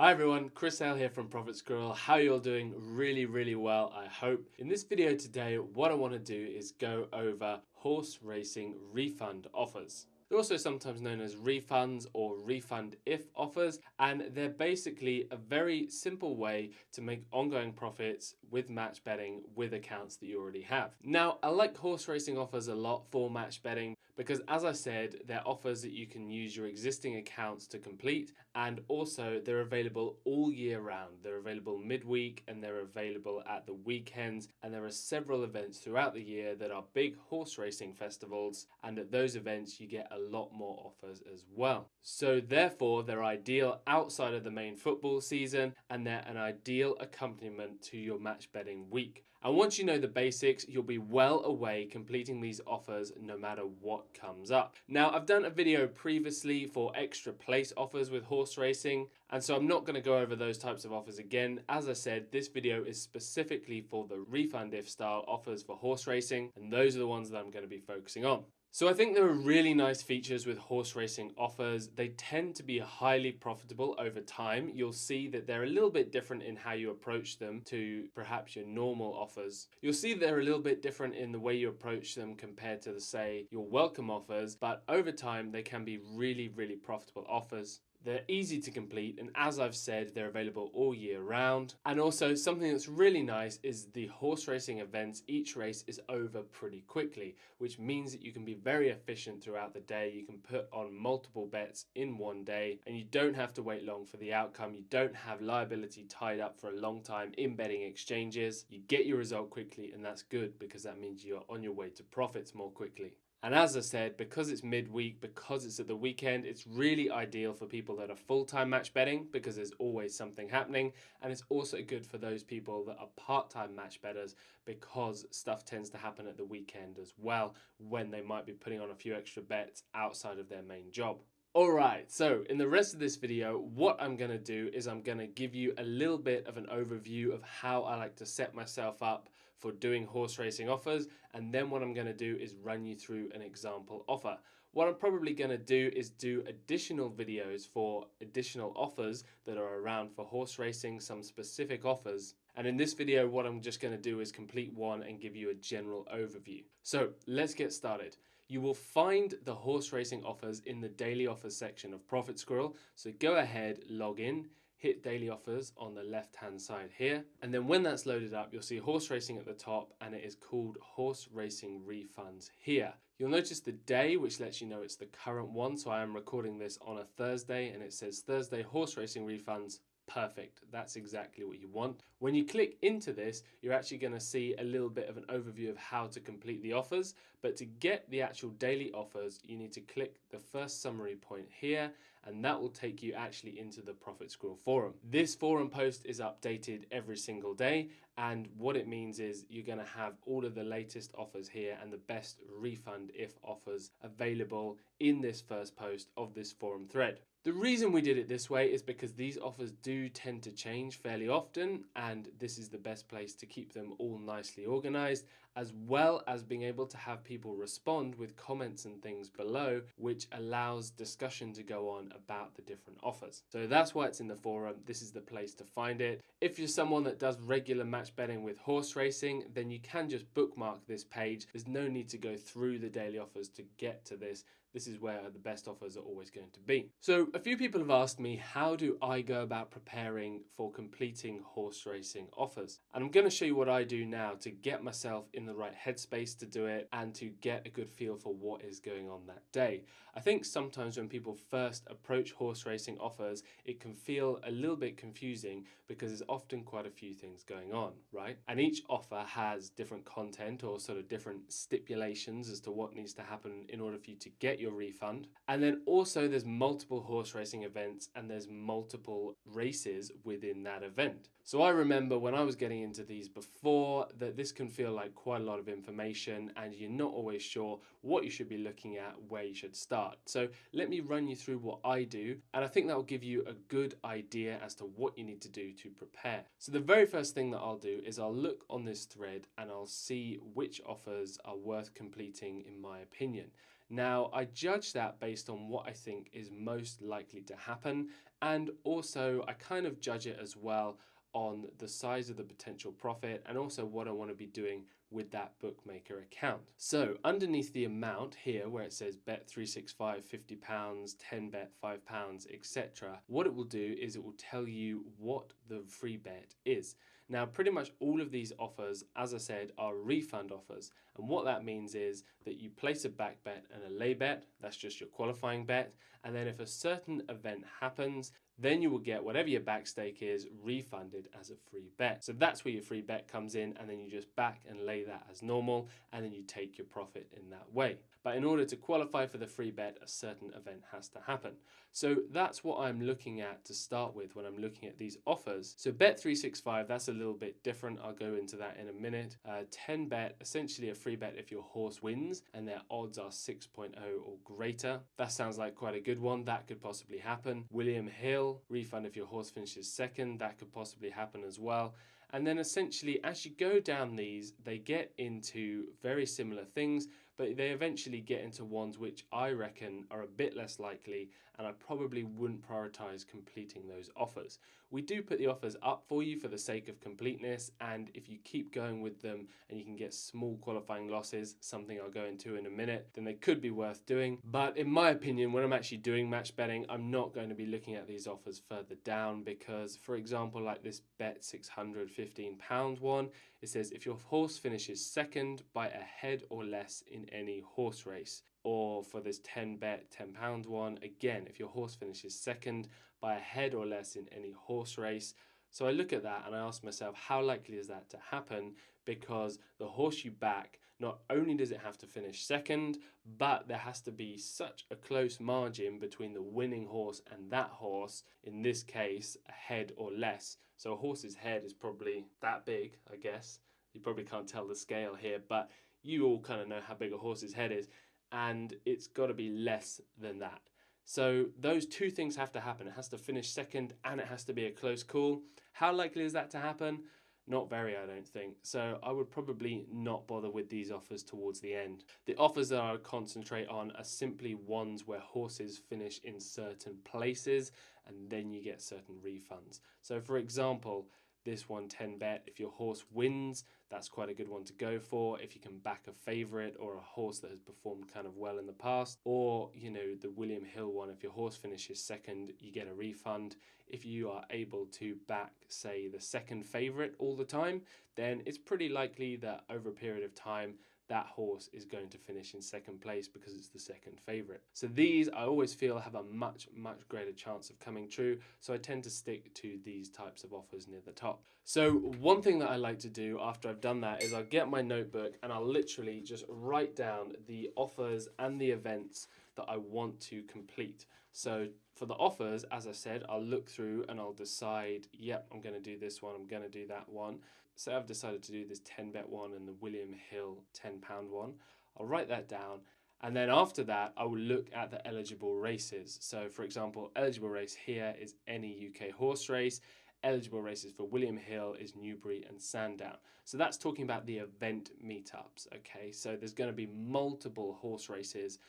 Hi everyone, Chris Hale here from Squirrel. How are you all doing? Really well, I hope. In this video today, what I want to do is go over horse racing refund offers. They're also sometimes known as refunds or refund if offers, and they're basically a very simple way to make ongoing profits with match betting with accounts that you already have. Now, I like horse racing offers a lot for match betting because, as I said, they're offers that you can use your existing accounts to complete, and also they're available all year round. They're available midweek and they're available at the weekends, and there are several events throughout the year that are big horse racing festivals, and at those events you get a lot more offers as well. So therefore they're ideal outside of the main football season, and they're an ideal accompaniment to your match betting week. And once you know the basics, you'll be well away completing these offers no matter what comes up. Now, I've done a video previously for extra place offers with horse racing, and so I'm not going to go over those types of offers again. As I said, this video is specifically for the Refund If style offers for horse racing, and those are the ones that I'm going to be focusing on. So I think there are really nice features with horse racing offers. They tend to be highly profitable over time. You'll see that they're a little bit different in how you approach them to perhaps your normal offers. You'll see they're a little bit different in the way you approach them compared to, say, your welcome offers, but over time they can be really profitable offers. They're easy to complete, and as I've said, they're available all year round. And also, something that's really nice is the horse racing events. Each race is over pretty quickly, which means that you can be very efficient throughout the day. You can put on multiple bets in one day, and you don't have to wait long for the outcome. You don't have liability tied up for a long time in betting exchanges. You get your result quickly, and that's good because that means you're on your way to profits more quickly. And as I said, because it's midweek, because it's at the weekend, it's really ideal for people that are full-time match betting because there's always something happening. And it's also good for those people that are part-time match bettors because stuff tends to happen at the weekend as well when they might be putting on a few extra bets outside of their main job. Alright, so in the rest of this video, what I'm going to do is I'm going to give you a little bit of an overview of how I like to set myself up for doing horse racing offers, and then what I'm going to do is run you through an example offer. What I'm probably going to do is do additional videos for additional offers that are around for horse racing, some specific offers. And in this video, what I'm just going to do is complete one and give you a general overview. So let's get started. You will find the horse racing offers in the daily offers section of Profit Squirrel. So go ahead, log in, hit daily offers on the left hand side here, and then when that's loaded up you'll see horse racing at the top, and it is called horse racing refunds here. You'll notice the day, which lets you know it's the current one. So I am recording this on a Thursday, and it says Thursday horse racing refunds. Perfect, that's exactly what you want. When you click into this, you're actually going to see a little bit of an overview of how to complete the offers, but to get the actual daily offers you need to click the first summary point here, and that will take you actually into the Profit Squirrel forum. This forum post is updated every single day, and what it means is you're going to have all of the latest offers here and the best refund if offers available in this first post of this forum thread. The reason we did it this way is because these offers do tend to change fairly often, and this is the best place to keep them all nicely organized, as well as being able to have people respond with comments and things below, which allows discussion to go on about the different offers. So that's why it's in the forum. This is the place to find it. If you're someone that does regular match betting with horse racing, then you can just bookmark this page. There's no need to go through the daily offers to get to this. This is where the best offers are always going to be. So a few people have asked me, how do I go about preparing for completing horse racing offers? And I'm going to show you what I do now to get myself in the right headspace to do it and to get a good feel for what is going on that day. I think sometimes when people first approach horse racing offers, it can feel a little bit confusing because there's often quite a few things going on, right? And each offer has different content or sort of different stipulations as to what needs to happen in order for you to get your refund. And then also there's multiple horse racing events and there's multiple races within that event. So I remember when I was getting into these before that this can feel like quite a lot of information and you're not always sure what you should be looking at, where you should start. So let me run you through what I do, and I think that will give you a good idea as to what you need to do to prepare. So the very first thing that I'll do is I'll look on this thread and I'll see which offers are worth completing in my opinion. Now, I judge that based on what I think is most likely to happen, and also I kind of judge it as well on the size of the potential profit and also what I want to be doing with that bookmaker account. So underneath the amount here where it says bet 365 £50, 10 bet £5, etc., what it will do is it will tell you what the free bet is. Now, pretty much all of these offers, as I said, are refund offers. And what that means is that you place a back bet and a lay bet, that's just your qualifying bet. And then if a certain event happens, then you will get whatever your back stake is refunded as a free bet. So that's where your free bet comes in, and then you just back and lay that as normal, and then you take your profit in that way. But in order to qualify for the free bet, a certain event has to happen. So that's what I'm looking at to start with when I'm looking at these offers. So Bet365, that's a little bit different. I'll go into that in a minute. 10 bet, essentially a free bet if your horse wins and their odds are 6.0 or greater. That sounds like quite a good one. That could possibly happen. William Hill, refund if your horse finishes second. That could possibly happen as well. And then essentially, as you go down these, they get into very similar things, but they eventually get into ones which I reckon are a bit less likely, and I probably wouldn't prioritize completing those offers. We do put the offers up for you for the sake of completeness, and if you keep going with them and you can get small qualifying losses, something I'll go into in a minute, then they could be worth doing. But in my opinion, when I'm actually doing match betting, I'm not going to be looking at these offers further down because, for example, like this bet £615 one, it says if your horse finishes second by a head or less in any horse race. Or for this 10 bet £10 one, again, if your horse finishes second by a head or less in any horse race. So I look at that and I ask myself, how likely is that to happen? Because the horse you back, not only does it have to finish second, but there has to be such a close margin between the winning horse and that horse, in this case, a head or less. So a horse's head is probably that big, I guess. You probably can't tell the scale here, but you all kind of know how big a horse's head is, and it's got to be less than that. So those two things have to happen. It has to finish second and it has to be a close call. How likely is that to happen? Not very, I don't think. So I would probably not bother with these offers towards the end. The offers that I would concentrate on are simply ones where horses finish in certain places and then you get certain refunds. So for example, this 110 bet, if your horse wins, that's quite a good one to go for. If you can back a favourite or a horse that has performed kind of well in the past, or the William Hill one, if your horse finishes second, you get a refund. If you are able to back, say, the second favourite all the time, then it's pretty likely that over a period of time, that horse is going to finish in second place because it's the second favourite. So these I always feel have a much greater chance of coming true, so I tend to stick to these types of offers near the top. So one thing that I like to do after I've done that is I'll get my notebook and I'll literally just write down the offers and the events that I want to complete. So for the offers, as I said, I'll look through and I'll decide, yep, I'm going to do this one, I'm going to do that one. So I've decided to do this 10 bet one and the William Hill £10 one. I'll write that down. And then after that, I will look at the eligible races. So for example, eligible race here is any UK horse race. Eligible races for William Hill is Newbury and Sandown. So that's talking about the event meetups, okay? So there's going to be multiple horse races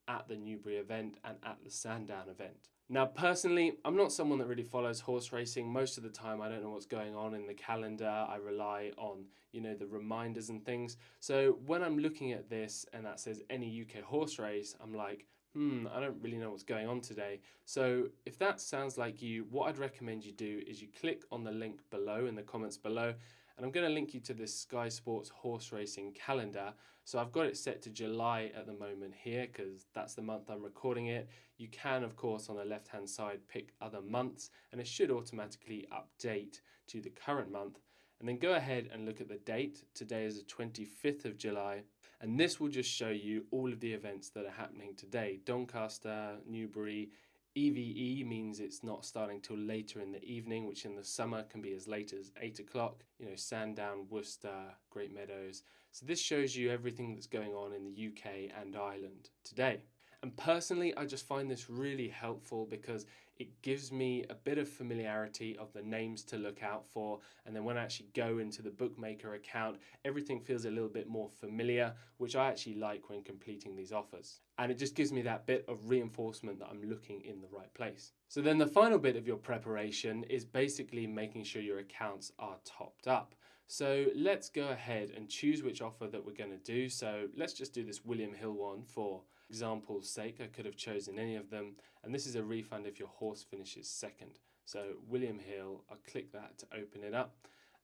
at the Newbury event and at the Sandown event. Now, personally, I'm not someone that really follows horse racing. Most of the time, I don't know what's going on in the calendar. I rely on, the reminders and things. So when I'm looking at this and that says any UK horse race, I'm like, I don't really know what's going on today. So if that sounds like you, what I'd recommend you do is you click on the link below in the comments below, and I'm going to link you to this Sky Sports horse racing calendar. So I've got it set to July at the moment here because that's the month I'm recording it. You can, of course, on the left-hand side, pick other months, and it should automatically update to the current month. And then go ahead and look at the date. Today is the 25th of July. And this will just show you all of the events that are happening today. Doncaster, Newbury, EVE means it's not starting till later in the evening, which in the summer can be as late as 8 o'clock. Sandown, Worcester, Great Meadows. So this shows you everything that's going on in the UK and Ireland today. And personally, I just find this really helpful because it gives me a bit of familiarity of the names to look out for. And then when I actually go into the bookmaker account, everything feels a little bit more familiar, which I actually like when completing these offers. And it just gives me that bit of reinforcement that I'm looking in the right place. So then the final bit of your preparation is basically making sure your accounts are topped up. So let's go ahead and choose which offer that we're going to do. So let's just do this William Hill one for example's sake. I could have chosen any of them, and this is a refund if your horse finishes second. So William Hill, I'll click that to open it up.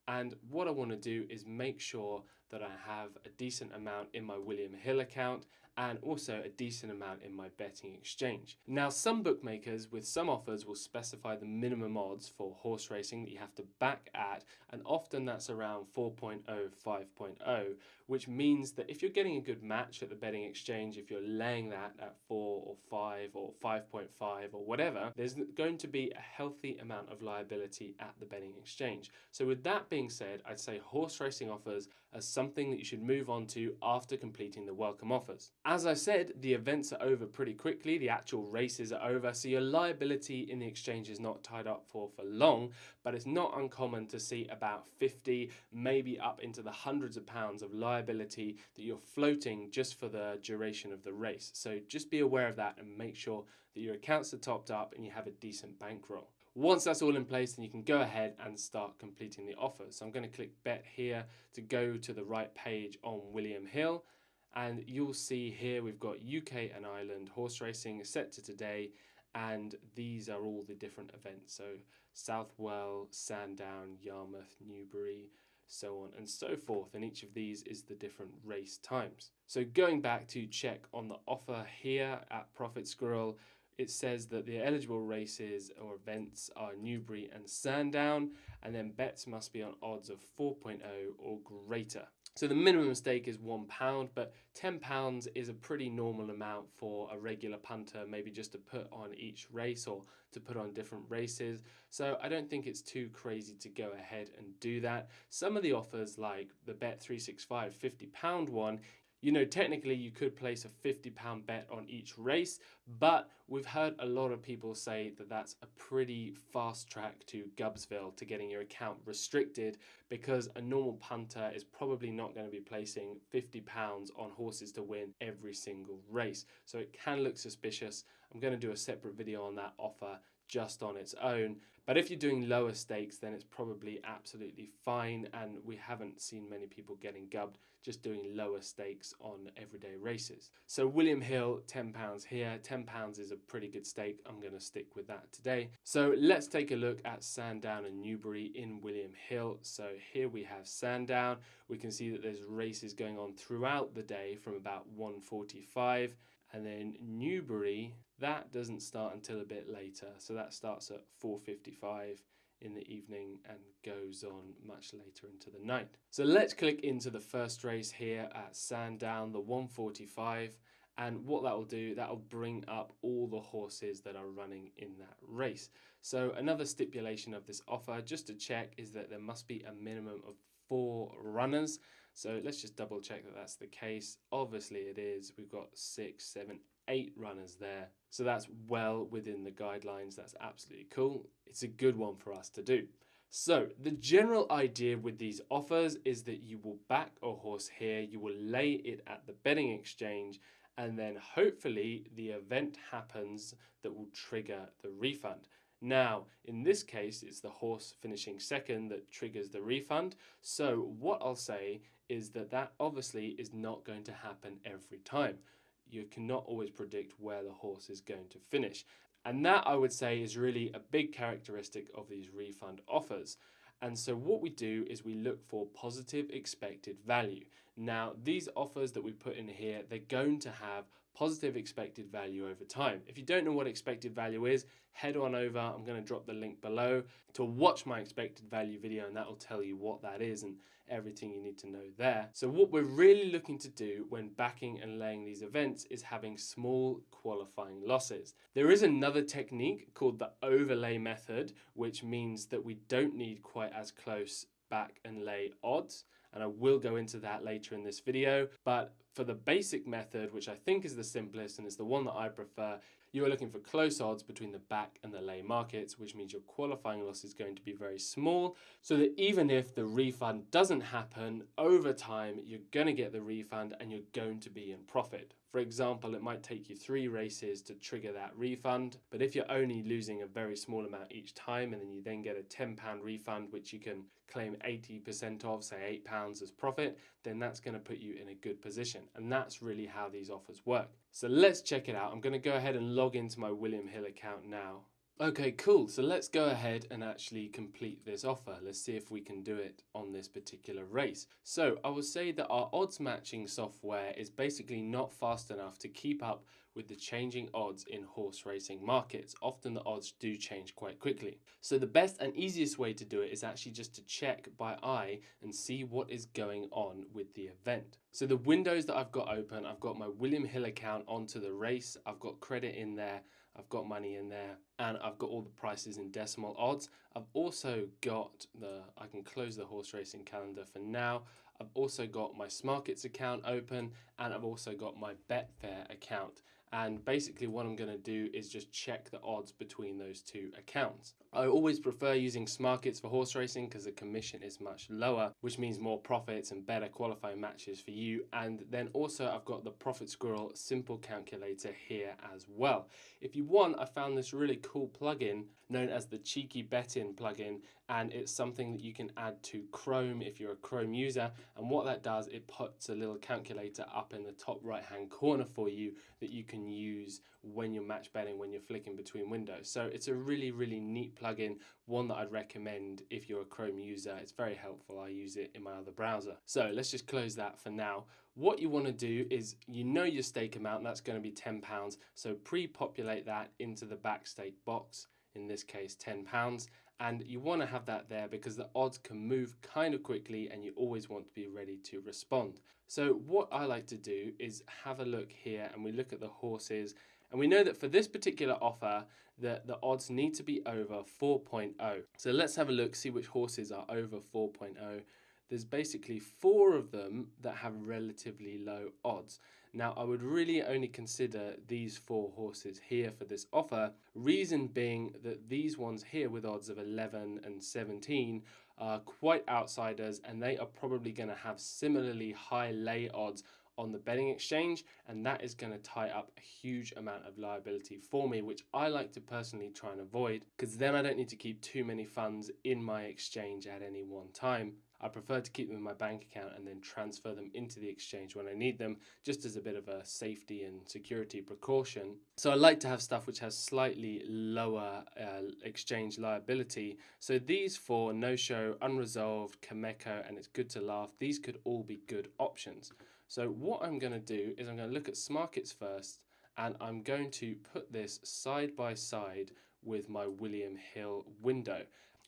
And what I want to do is make sure that I have a decent amount in my William Hill account and also a decent amount in my betting exchange. Now, some bookmakers with some offers will specify the minimum odds for horse racing that you have to back at, and often that's around 4.0, 5.0, which means that if you're getting a good match at the betting exchange, if you're laying that at 4 or 5 or 5.5 or whatever, there's going to be a healthy amount of liability at the betting exchange. So with that being said, I'd say horse racing offers are something that you should move on to after completing the welcome offers. As I said, the events are over pretty quickly, the actual races are over, so your liability in the exchange is not tied up for long, but it's not uncommon to see about 50, maybe up into the hundreds of pounds of liability that you're floating just for the duration of the race. So just be aware of that and make sure that your accounts are topped up and you have a decent bankroll. Once that's all in place, then you can go ahead and start completing the offers. So I'm going to click bet here to go to the right page on William Hill. And you'll see here we've got UK and Ireland horse racing set to today. And these are all the different events. So Southwell, Sandown, Yarmouth, Newbury, so on and so forth. And each of these is the different race times. So going back to check on the offer here at Profit Squirrel, it says that the eligible races or events are Newbury and Sandown, and then bets must be on odds of 4.0 or greater. So the minimum stake is £1, but £10 is a pretty normal amount for a regular punter, maybe just to put on each race or to put on different races. So I don't think it's too crazy to go ahead and do that. Some of the offers, like the Bet365 £50 one, you know, technically you could place a £50 bet on each race, but we've heard a lot of people say that that's a pretty fast track to Gubbsville to getting your account restricted, because a normal punter is probably not going to be placing £50 on horses to win every single race. So it can look suspicious. I'm going to do a separate video on that offer just on its own. But if you're doing lower stakes, then it's probably absolutely fine, and we haven't seen many people getting gubbed just doing lower stakes on everyday races. So William Hill, £10 here. £10 is a pretty good stake. I'm going to stick with that today. So let's take a look at Sandown and Newbury in William Hill. So here we have Sandown. We can see that there's races going on throughout the day from about 1:45. And then Newbury, that doesn't start until a bit later. So that starts at 4:55 in the evening and goes on much later into the night. So let's click into the first race here at Sandown, the 1:45. And what that will do, that will bring up all the horses that are running in that race. So another stipulation of this offer, just to check, is that there must be a minimum of 4 runners. So let's just double check that that's the case. Obviously it is. We've got 6, 7, 8 runners there. So that's well within the guidelines. That's absolutely cool. It's a good one for us to do. So the general idea with these offers is that you will back a horse here, you will lay it at the betting exchange, and then hopefully the event happens that will trigger the refund. Now, in this case, it's the horse finishing second that triggers the refund. So what I'll say is that that obviously is not going to happen every time. You cannot always predict where the horse is going to finish. And that, I would say, is really a big characteristic of these refund offers. And so what we do is we look for positive expected value. Now, these offers that we put in here, they're going to have positive expected value over time. If you don't know what expected value is, head on over. I'm going to drop the link below to watch my expected value video, and that will tell you what that is and everything you need to know there. So what we're really looking to do when backing and laying these events is having small qualifying losses. There is another technique called the overlay method, which means that we don't need quite as close back and lay odds, and I will go into that later in this video. But For the basic method, which I think is the simplest and is the one that I prefer, you are looking for close odds between the back and the lay markets, which means your qualifying loss is going to be very small, so that even if the refund doesn't happen, over time you're going to get the refund and you're going to be in profit. For example, it might take you 3 races to trigger that refund, but if you're only losing a very small amount each time and then you then get a £10 refund, which you can claim 80% of, say £8 as profit, then that's going to put you in a good position. And that's really how these offers work. So let's check it out. I'm going to go ahead and log into my William Hill account now. Okay, cool. So let's go ahead and actually complete this offer. Let's see if we can do it on this particular race. So I will say that our odds matching software is basically not fast enough to keep up with the changing odds in horse racing markets. Often the odds do change quite quickly. So the best and easiest way to do it is actually just to check by eye and see what is going on with the event. So the windows that I've got open, I've got my William Hill account onto the race. I've got credit in there. I've got money in there, and I've got all the prices in decimal odds. I've also got I can close the horse racing calendar for now. I've also got my Smarkets account open, and I've also got my Betfair account. And basically what I'm going to do is just check the odds between those two accounts. I always prefer using Smarkets for horse racing because the commission is much lower, which means more profits and better qualifying matches for you. And then also I've got the Profit Squirrel simple calculator here as well. If you want, I found this really cool plugin known as the Cheeky Bet-In plugin, and it's something that you can add to Chrome if you're a Chrome user. And what that does, it puts a little calculator up in the top right hand corner for you that you can use when you're match betting, when you're flicking between windows. So it's a really, really neat plugin, one that I'd recommend if you're a Chrome user. It's very helpful. I use it in my other browser. So let's just close that for now. What you want to do is, you know your stake amount, that's going to be £10. So pre-populate that into the back stake box, in this case £10. And you want to have that there because the odds can move kind of quickly and you always want to be ready to respond. So what I like to do is have a look here, and we look at the horses, and we know that for this particular offer that the odds need to be over 4.0. So let's have a look, see which horses are over 4.0. There's basically 4 of them that have relatively low odds. Now, I would really only consider these 4 horses here for this offer, reason being that these ones here with odds of 11 and 17 are quite outsiders, and they are probably going to have similarly high lay odds on the betting exchange, and that is going to tie up a huge amount of liability for me, which I like to personally try and avoid, because then I don't need to keep too many funds in my exchange at any one time. I prefer to keep them in my bank account and then transfer them into the exchange when I need them, just as a bit of a safety and security precaution. So I like to have stuff which has slightly lower exchange liability. So these 4, No Show, Unresolved, Kameko, and It's Good to Laugh, these could all be good options. So what I'm going to do is I'm going to look at Smarkets first, and I'm going to put this side by side with my William Hill window.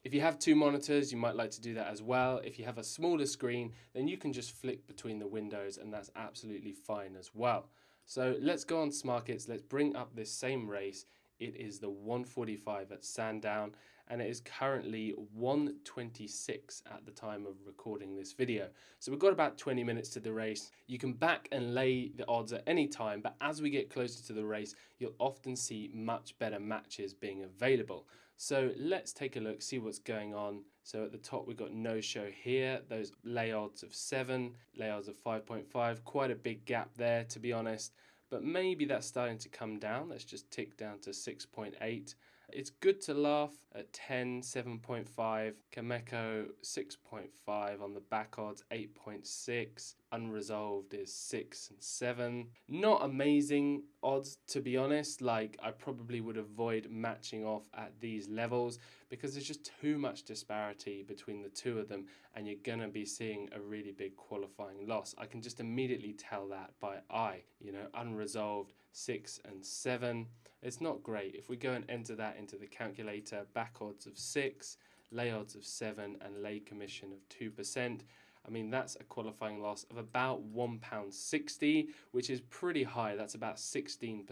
If you have 2 monitors, you might like to do that as well. If you have a smaller screen, then you can just flick between the windows, and that's absolutely fine as well. So let's go on Smarkets. Let's bring up this same race. It is the 145 at Sandown, and it is currently 126 at the time of recording this video. So we've got about 20 minutes to the race. You can back and lay the odds at any time, but as we get closer to the race, you'll often see much better matches being available. So let's take a look, see what's going on. So at the top, we've got No Show here, those lay odds of 7, lay odds of 5.5, quite a big gap there, to be honest. But maybe that's starting to come down. Let's just tick down to 6.8. It's Good to Laugh at 10, 7.5. Kameko, 6.5. On the back odds, 8.6. Unresolved is 6 and 7. Not amazing odds, to be honest. Like, I probably would avoid matching off at these levels because there's just too much disparity between the 2 of them, and you're going to be seeing a really big qualifying loss. I can just immediately tell that by eye. You know, Unresolved, 6 and 7. It's not great. If we go and enter that into the calculator, back odds of 6, lay odds of 7, and lay commission of 2%. I mean, that's a qualifying loss of about £1.60, which is pretty high. That's about 16%.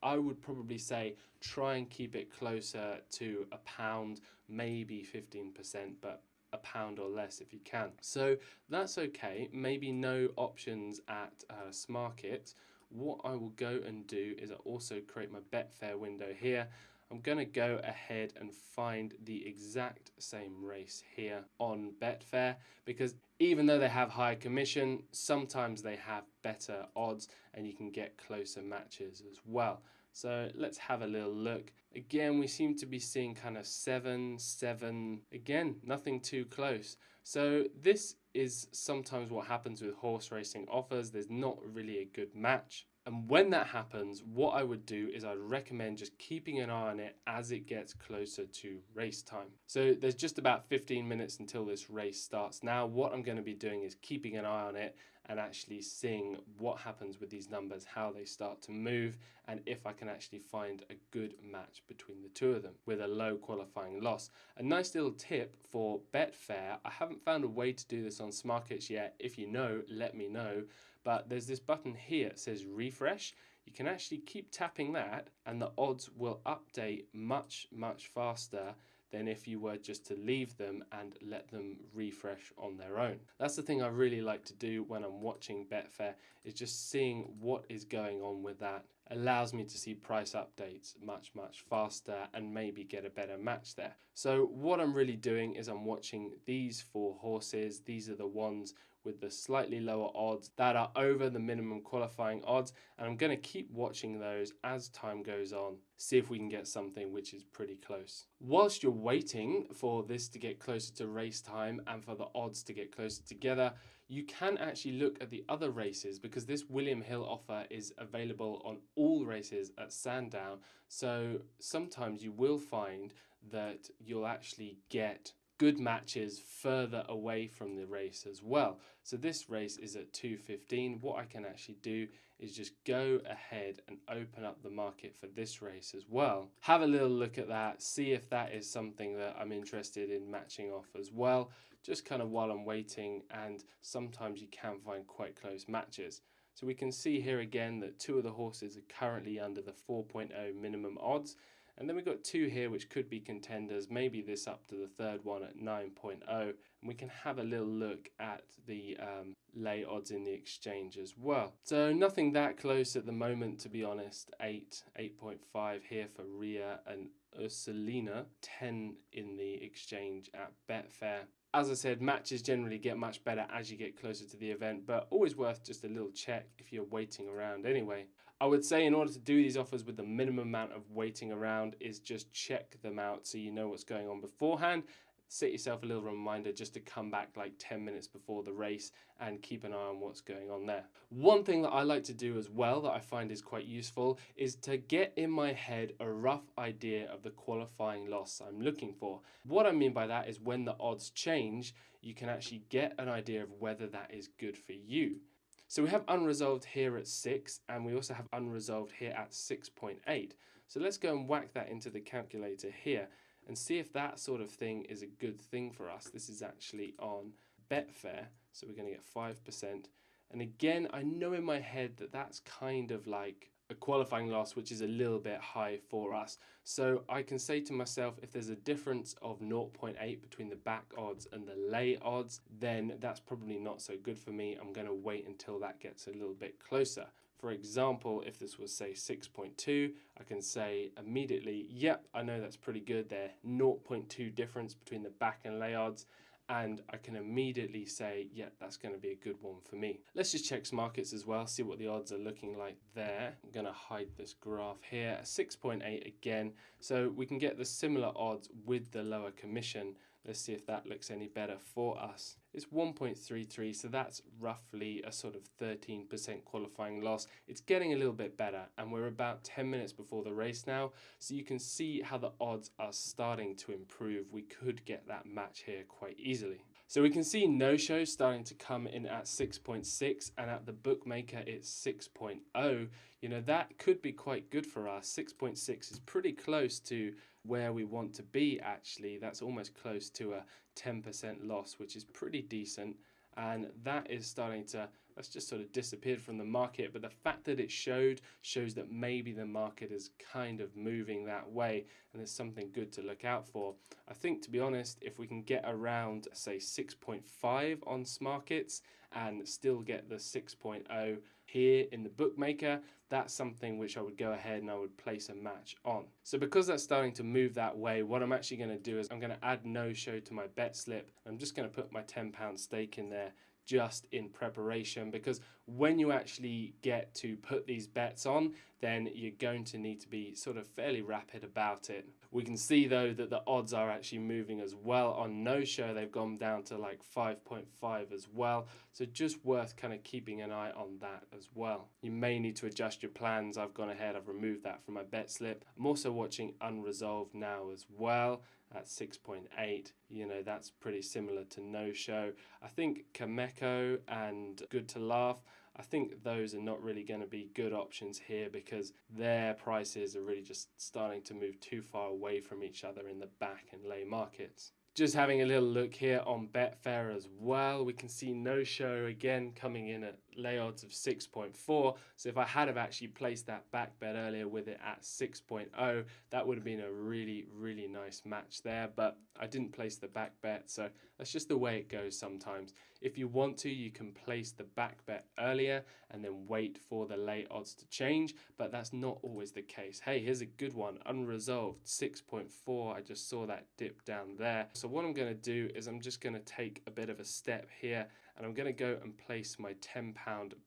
I would probably say try and keep it closer to £1, maybe 15%, but £1 or less if you can. So that's okay. Maybe no options at Smarket. What I will go and do is I also create my Betfair window here. I'm going to go ahead and find the exact same race here on Betfair, because even though they have higher commission, sometimes they have better odds and you can get closer matches as well. So let's have a little look. Again, we seem to be seeing kind of 7, 7. Again, nothing too close. So this is sometimes what happens with horse racing offers. There's not really a good match. And when that happens, what I would do is I'd recommend just keeping an eye on it as it gets closer to race time. So there's just about 15 minutes until this race starts. Now, what I'm going to be doing is keeping an eye on it and actually seeing what happens with these numbers, how they start to move, and if I can actually find a good match between the two of them with a low qualifying loss. A nice little tip for Betfair, I haven't found a way to do this on Smarkets yet. If you know, let me know. But there's this button here, it says refresh. You can actually keep tapping that and the odds will update much, much faster than if you were just to leave them and let them refresh on their own. That's the thing I really like to do when I'm watching Betfair, is just seeing what is going on with that. Allows me to see price updates much, much faster and maybe get a better match there. So what I'm really doing is I'm watching these 4 horses. These are the ones with the slightly lower odds that are over the minimum qualifying odds, and I'm going to keep watching those as time goes on, see if we can get something which is pretty close. Whilst you're waiting for this to get closer to race time and for the odds to get closer together, you can actually look at the other races, because this William Hill offer is available on all races at Sandown. So sometimes you will find that you'll actually get good matches further away from the race as well. So this race is at 2:15. What I can actually do is just go ahead and open up the market for this race as well. Have a little look at that, see if that is something that I'm interested in matching off as well, just kind of while I'm waiting, and sometimes you can find quite close matches. So we can see here again that 2 of the horses are currently under the 4.0 minimum odds. And then we've got 2 here which could be contenders, maybe this up to the 3rd one at 9.0. And we can have a little look at the lay odds in the exchange as well. So nothing that close at the moment, to be honest. 8, 8.5 here for Rhea and Ursulina, 10 in the exchange at Betfair. As I said, matches generally get much better as you get closer to the event, but always worth just a little check if you're waiting around anyway. I would say in order to do these offers with the minimum amount of waiting around is just check them out so you know what's going on beforehand. Set yourself a little reminder just to come back like 10 minutes before the race and keep an eye on what's going on there. One thing that I like to do as well that I find is quite useful is to get in my head a rough idea of the qualifying loss I'm looking for. What I mean by that is when the odds change, you can actually get an idea of whether that is good for you. So we have unresolved here at 6, and we also have unresolved here at 6.8. So let's go and whack that into the calculator here and see if that sort of thing is a good thing for us. This is actually on Betfair, so we're going to get 5%. And again, I know in my head that that's kind of like a qualifying loss, which is a little bit high for us. So I can say to myself, if there's a difference of 0.8 between the back odds and the lay odds, then that's probably not so good for me. I'm going to wait until that gets a little bit closer. For example, if this was say 6.2, I can say immediately, yep, I know that's pretty good there. 0.2 difference between the back and lay odds. And I can immediately say, yeah, that's going to be a good one for me. Let's just check Smarkets as well, see what the odds are looking like there. I'm going to hide this graph here, 6.8 again. So we can get the similar odds with the lower commission. Let's see if that looks any better for us. It's 1.33, so that's roughly a sort of 13% qualifying loss. It's getting a little bit better, and we're about 10 minutes before the race now, so you can see how the odds are starting to improve. We could get that match here quite easily. So we can see no-shows starting to come in at 6.6, and at the bookmaker it's 6.0. You know, that could be quite good for us. 6.6 is pretty close to where we want to be actually. That's almost close to a 10% loss, which is pretty decent. and that is starting to, that's just sort of disappeared from the market. But the fact that it shows that maybe the market is kind of moving that way, and there's something good to look out for. I think, to be honest, if we can get around, say, 6.5 on Smarkets and still get the 6.0 here in the bookmaker, that's something which I would go ahead and I would place a match on. So because that's starting to move that way, what I'm actually going to do is I'm going to add no show to my bet slip. I'm just going to put my £10 stake in there just in preparation, because when you actually get to put these bets on, then you're going to need to be sort of fairly rapid about it. We can see though that the odds are actually moving as well. On no show, they've gone down to like 5.5 as well, so just worth kind of keeping an eye on that as well. You may need to adjust your plans. I've gone ahead, I've removed that from my bet slip. I'm also watching unresolved now as well at 6.8. You know, that's pretty similar to no show. I think Kameko and Good to Laugh, I think those are not really going to be good options here, because their prices are really just starting to move too far away from each other in the back and lay markets. Just having a little look here on Betfair as well, we can see no show again coming in at lay odds of 6.4. So if I had have actually placed that back bet earlier with it at 6.0, that would have been a really, really nice match there. But I didn't place the back bet, so that's just the way it goes sometimes. If you want to, you can place the back bet earlier and then wait for the lay odds to change, but that's not always the case. Hey, here's a good one, unresolved, 6.4. I just saw that dip down there. So what I'm going to do is I'm just going to take a bit of a step here, and I'm going to go and place my £10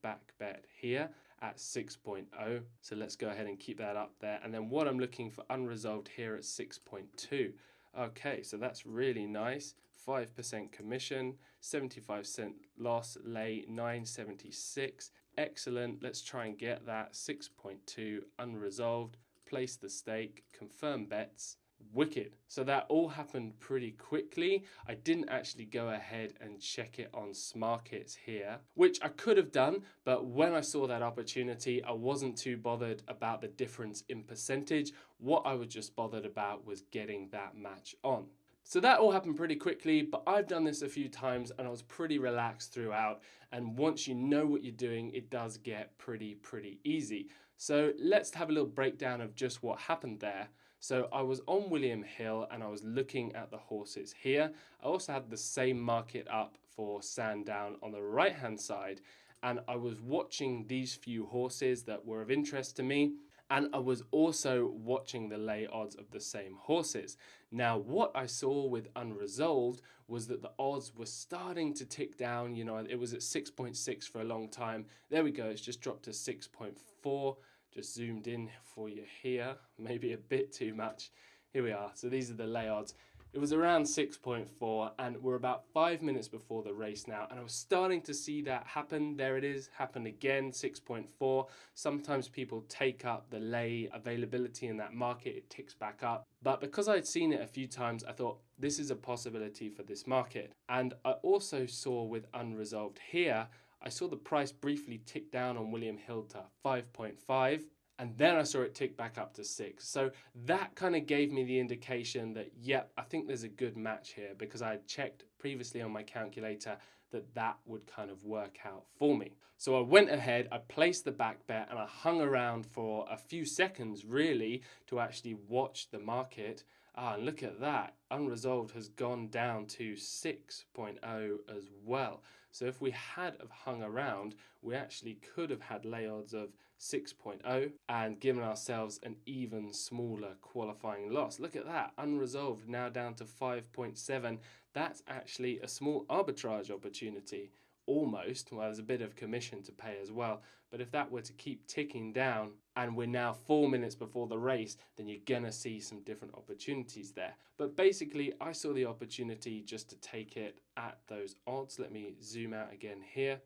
back bet here at 6.0. So let's go ahead and keep that up there. And then what I'm looking for unresolved here at 6.2. Okay, so that's really nice. 5% commission, 75-cent loss, lay 976. Excellent. Let's try and get that 6.2 unresolved. Place the stake, confirm bets. Wicked. So that all happened pretty quickly. I didn't actually go ahead and check it on Smarkets here, which I could have done, but when I saw that opportunity, I wasn't too bothered about the difference in percentage. What I was just bothered about was getting that match on. So that all happened pretty quickly, but I've done this a few times and I was pretty relaxed throughout. And once you know what you're doing, it does get pretty easy. So let's have a little breakdown of just what happened there. So I was on William Hill and I was looking at the horses here. I also had the same market up for Sandown on the right hand side, and I was watching these few horses that were of interest to me, and I was also watching the lay odds of the same horses. Now what I saw with unresolved was that the odds were starting to tick down. You know, it was at 6.6 for a long time. There we go, it's just dropped to 6.4. Just zoomed in for you here, maybe a bit too much. Here we are. So these are the lay odds. It was around 6.4, and we're about 5 minutes before the race now, and I was starting to see that happen. There it is, happened again, 6.4. Sometimes people take up the lay availability in that market, it ticks back up. But because I'd seen it a few times, I thought this is a possibility for this market. And I also saw with unresolved here, I saw the price briefly tick down on William Hill to 5.5, and then I saw it tick back up to 6. So that kind of gave me the indication that, yep, I think there's a good match here, because I had checked previously on my calculator that that would kind of work out for me. So I went ahead, I placed the back bet, and I hung around for a few seconds really to actually watch the market. And look at that, unresolved has gone down to 6.0 as well. So if we had have hung around, we actually could have had lay odds of 6.0 and given ourselves an even smaller qualifying loss. Look at that, unresolved now down to 5.7. That's actually a small arbitrage opportunity. Almost. Well, there's a bit of commission to pay as well, but if that were to keep ticking down and we're now 4 minutes before the race, then you're gonna see some different opportunities there. But basically I saw the opportunity just to take it at those odds. Let me zoom out again here.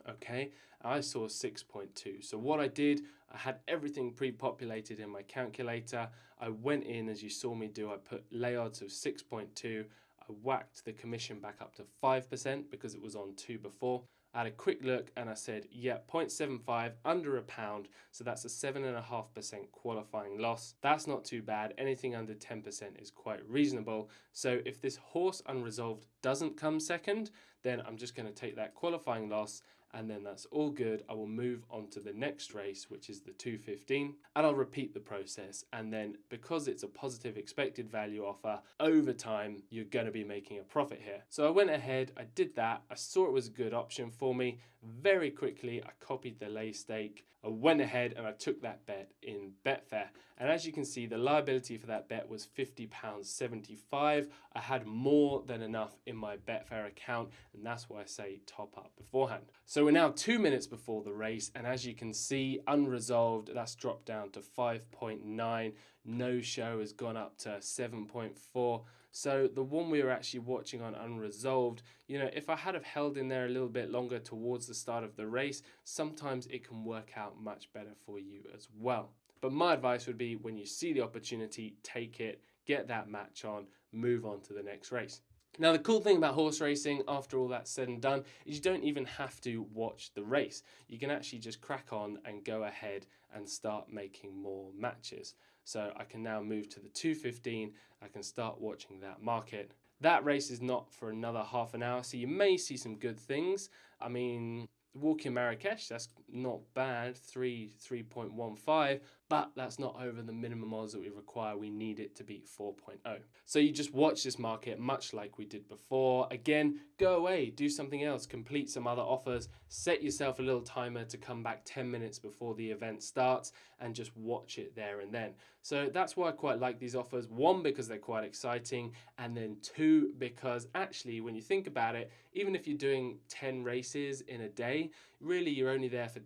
Okay, I saw 6.2. So what I did, I had everything pre-populated in my calculator. I went in, as you saw me do, I put lay odds of 6.2. I whacked the commission back up to 5% because it was on 2 before. I had a quick look and I said, yeah, 0.75 under £1. So that's a 7.5% qualifying loss. That's not too bad. Anything under 10% is quite reasonable. So if this horse unresolved doesn't come second, then I'm just going to take that qualifying loss, and then that's all good. I will move on to the next race, which is the 215, and I'll repeat the process. And then because it's a positive expected value offer, over time, you're going to be making a profit here. So I went ahead, I did that. I saw it was a good option for me. Very quickly, I copied the lay stake. I went ahead and I took that bet in Betfair. And as you can see, the liability for that bet was £50.75. I had more than enough in my Betfair account, and that's why I say top up beforehand. So we're now 2 minutes before the race, and as you can see, unresolved, that's dropped down to 5.9. No show has gone up to 7.4. So the one we were actually watching on unresolved, you know, if I had have held in there a little bit longer towards the start of the race, sometimes it can work out much better for you as well. But my advice would be, when you see the opportunity, take it, get that match on, move on to the next race. Now, the cool thing about horse racing, after all that's said and done, is you don't even have to watch the race. You can actually just crack on and go ahead and start making more matches. So I can now move to the 215. I can start watching that market. That race is not for another half an hour, so you may see some good things. I mean, walking Marrakesh, that's not bad, 3.15, but that's not over the minimum odds that we require. We need it to beat 4.0. So you just watch this market, much like we did before. Again, go away, do something else, complete some other offers, set yourself a little timer to come back 10 minutes before the event starts and just watch it there and then. So that's why I quite like these offers. One, because they're quite exciting, and then two, because actually when you think about it, even if you're doing 10 races in a day, really you're only there for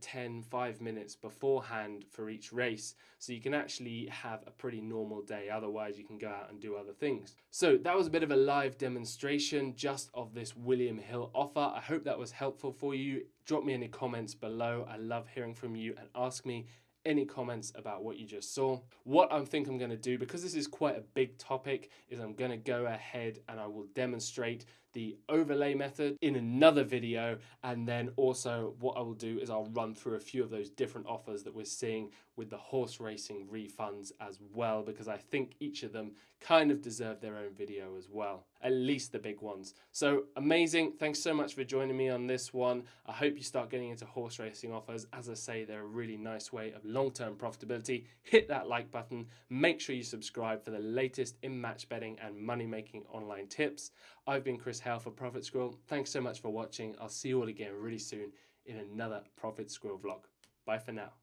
5 minutes beforehand for each race. So you can actually have a pretty normal day. Otherwise you can go out and do other things. So that was a bit of a live demonstration just of this William Hill offer. I hope that was helpful for you. Drop me any comments below. I love hearing from you, and ask me any comments about what you just saw. What I think I'm going to do, because this is quite a big topic, is I'm going to go ahead and I will demonstrate the overlay method in another video, and then also what I will do is I'll run through a few of those different offers that we're seeing with the horse racing refunds as well, because I think each of them kind of deserve their own video as well, at least the big ones. So amazing. Thanks so much for joining me on this one. I hope you start getting into horse racing offers. As I say, they're a really nice way of long-term profitability. Hit that like button. Make sure you subscribe for the latest in match betting and money-making online tips. I've been Chris Hale for Profit Squirrel. Thanks so much for watching. I'll see you all again really soon in another Profit Squirrel vlog. Bye for now.